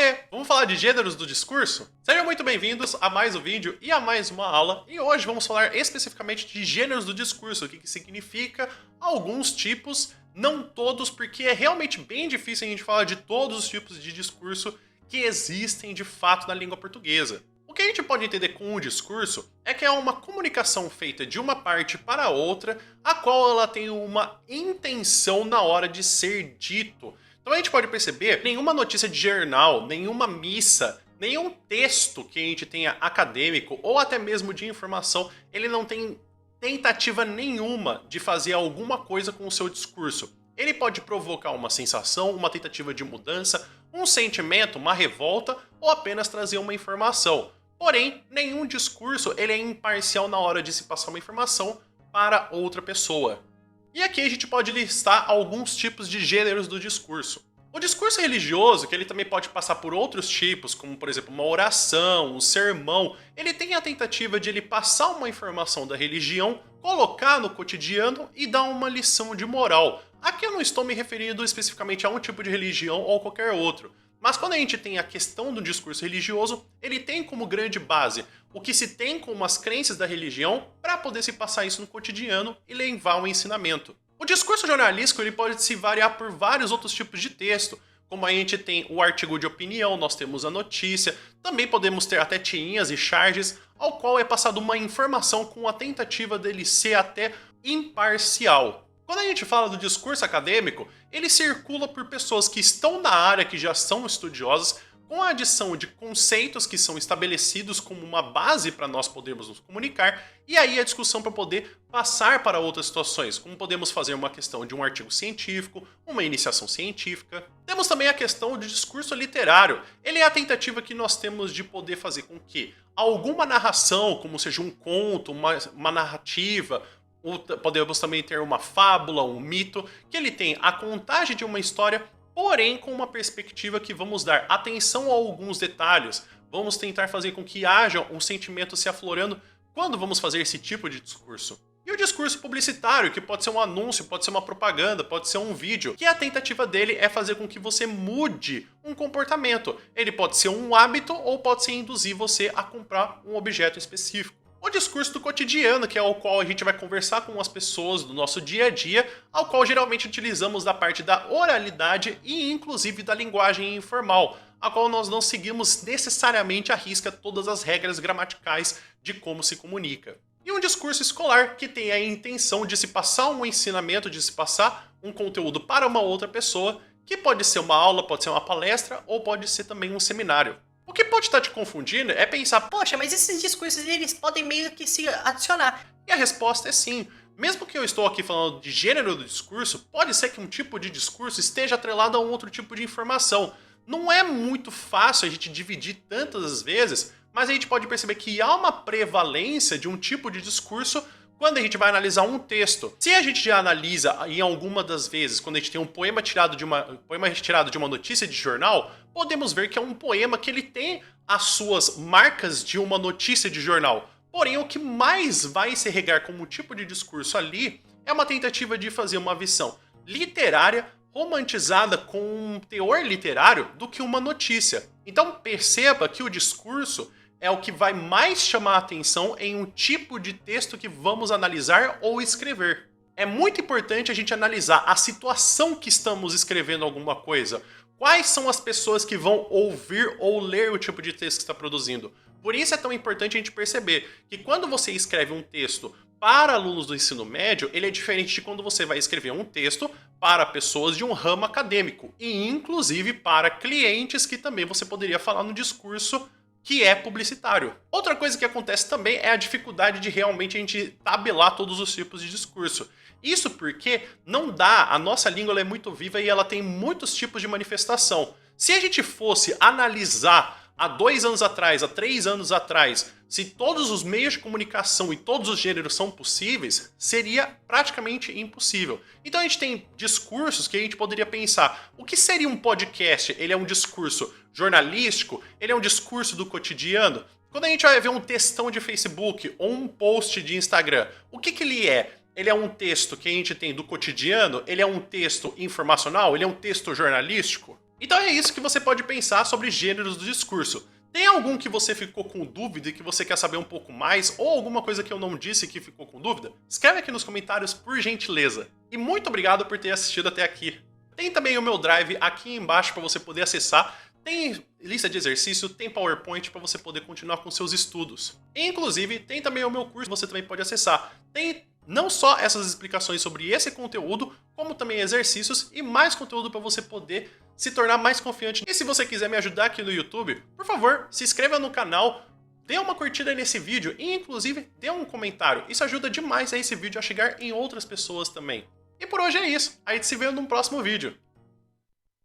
Oiê! Vamos falar de gêneros do discurso? Sejam muito bem-vindos a mais um vídeo e a mais uma aula. E hoje vamos falar especificamente de gêneros do discurso, o que significa, alguns tipos, não todos, porque é realmente bem difícil a gente falar de todos os tipos de discurso que existem de fato na língua portuguesa. O que a gente pode entender com o discurso é que é uma comunicação feita de uma parte para a outra, a qual ela tem uma intenção na hora de ser dito. Então a gente pode perceber, nenhuma notícia de jornal, nenhuma missa, nenhum texto que a gente tenha acadêmico ou até mesmo de informação, ele não tem tentativa nenhuma de fazer alguma coisa com o seu discurso. Ele pode provocar uma sensação, uma tentativa de mudança, um sentimento, uma revolta ou apenas trazer uma informação. Porém, nenhum discurso ele é imparcial na hora de se passar uma informação para outra pessoa. E aqui a gente pode listar alguns tipos de gêneros do discurso. O discurso religioso, que ele também pode passar por outros tipos, como por exemplo uma oração, um sermão, ele tem a tentativa de ele passar uma informação da religião, colocar no cotidiano e dar uma lição de moral. Aqui eu não estou me referindo especificamente a um tipo de religião ou qualquer outro. Mas quando a gente tem a questão do discurso religioso, ele tem como grande base o que se tem como as crenças da religião para poder se passar isso no cotidiano e levar o ensinamento. O discurso jornalístico ele pode se variar por vários outros tipos de texto, como a gente tem o artigo de opinião, nós temos a notícia, também podemos ter até tirinhas e charges, ao qual é passada uma informação com a tentativa dele ser até imparcial. Quando a gente fala do discurso acadêmico, ele circula por pessoas que estão na área, que já são estudiosas, com a adição de conceitos que são estabelecidos como uma base para nós podermos nos comunicar, e aí a discussão para poder passar para outras situações, como podemos fazer uma questão de um artigo científico, uma iniciação científica. Temos também a questão do discurso literário. Ele é a tentativa que nós temos de poder fazer com que alguma narração, como seja um conto, uma narrativa, podemos também ter uma fábula, um mito, que ele tem a contagem de uma história, porém com uma perspectiva que vamos dar atenção a alguns detalhes, vamos tentar fazer com que haja um sentimento se aflorando quando vamos fazer esse tipo de discurso. E o discurso publicitário, que pode ser um anúncio, pode ser uma propaganda, pode ser um vídeo, que a tentativa dele é fazer com que você mude um comportamento. Ele pode ser um hábito ou pode ser induzir você a comprar um objeto específico. O discurso do cotidiano, que é o qual a gente vai conversar com as pessoas do nosso dia a dia, ao qual geralmente utilizamos da parte da oralidade e inclusive da linguagem informal, a qual nós não seguimos necessariamente à risca todas as regras gramaticais de como se comunica. E um discurso escolar, que tem a intenção de se passar um ensinamento, de se passar um conteúdo para uma outra pessoa, que pode ser uma aula, pode ser uma palestra ou pode ser também um seminário. O que pode estar te confundindo é pensar, Poxa, mas esses discursos eles podem meio que se adicionar. e a resposta é sim. Mesmo que eu estou aqui falando de gênero do discurso, pode ser que um tipo de discurso esteja atrelado a um outro tipo de informação. Não é muito fácil a gente dividir tantas vezes, mas a gente pode perceber que há uma prevalência de um tipo de discurso quando a gente vai analisar um texto. Se a gente já analisa em alguma das vezes, quando a gente tem um poema retirado de uma notícia de jornal, podemos ver que é um poema que ele tem as suas marcas de uma notícia de jornal. Porém, o que mais vai se regar como tipo de discurso ali é uma tentativa de fazer uma visão literária romantizada com um teor literário do que uma notícia. Então perceba que o discurso é o que vai mais chamar a atenção em um tipo de texto que vamos analisar ou escrever. É muito importante a gente analisar a situação que estamos escrevendo alguma coisa. Quais são as pessoas que vão ouvir ou ler o tipo de texto que está produzindo? Por isso é tão importante a gente perceber que quando você escreve um texto para alunos do ensino médio, ele é diferente de quando você vai escrever um texto para pessoas de um ramo acadêmico e inclusive para clientes que também você poderia falar no discurso que é publicitário. Outra coisa que acontece também é a dificuldade de realmente a gente tabelar todos os tipos de discurso. Isso porque não dá, a nossa língua ela é muito viva e ela tem muitos tipos de manifestação. Se a gente fosse analisar há 2 anos atrás, há 3 anos atrás, se todos os meios de comunicação e todos os gêneros são possíveis, seria praticamente impossível. Então a gente tem discursos que a gente poderia pensar, o que seria um podcast? Ele é um discurso jornalístico? Ele é um discurso do cotidiano? Quando a gente vai ver um textão de Facebook ou um post de Instagram, o que ele é? Ele é um texto que a gente tem do cotidiano? Ele é um texto informacional? Ele é um texto jornalístico? Então é isso que você pode pensar sobre gêneros do discurso. Tem algum que você ficou com dúvida e que você quer saber um pouco mais, ou alguma coisa que eu não disse que ficou com dúvida? Escreve aqui nos comentários, por gentileza. E muito obrigado por ter assistido até aqui. Tem também o meu Drive aqui embaixo para você poder acessar. Tem lista de exercício, tem PowerPoint para você poder continuar com seus estudos. E, inclusive, tem também o meu curso que você também pode acessar. Tem não só essas explicações sobre esse conteúdo, como também exercícios e mais conteúdo para você poder se tornar mais confiante. E se você quiser me ajudar aqui no YouTube, por favor, se inscreva no canal, dê uma curtida nesse vídeo e, inclusive, dê um comentário. Isso ajuda demais a esse vídeo a chegar em outras pessoas também. E por hoje é isso. A gente se vê num próximo vídeo.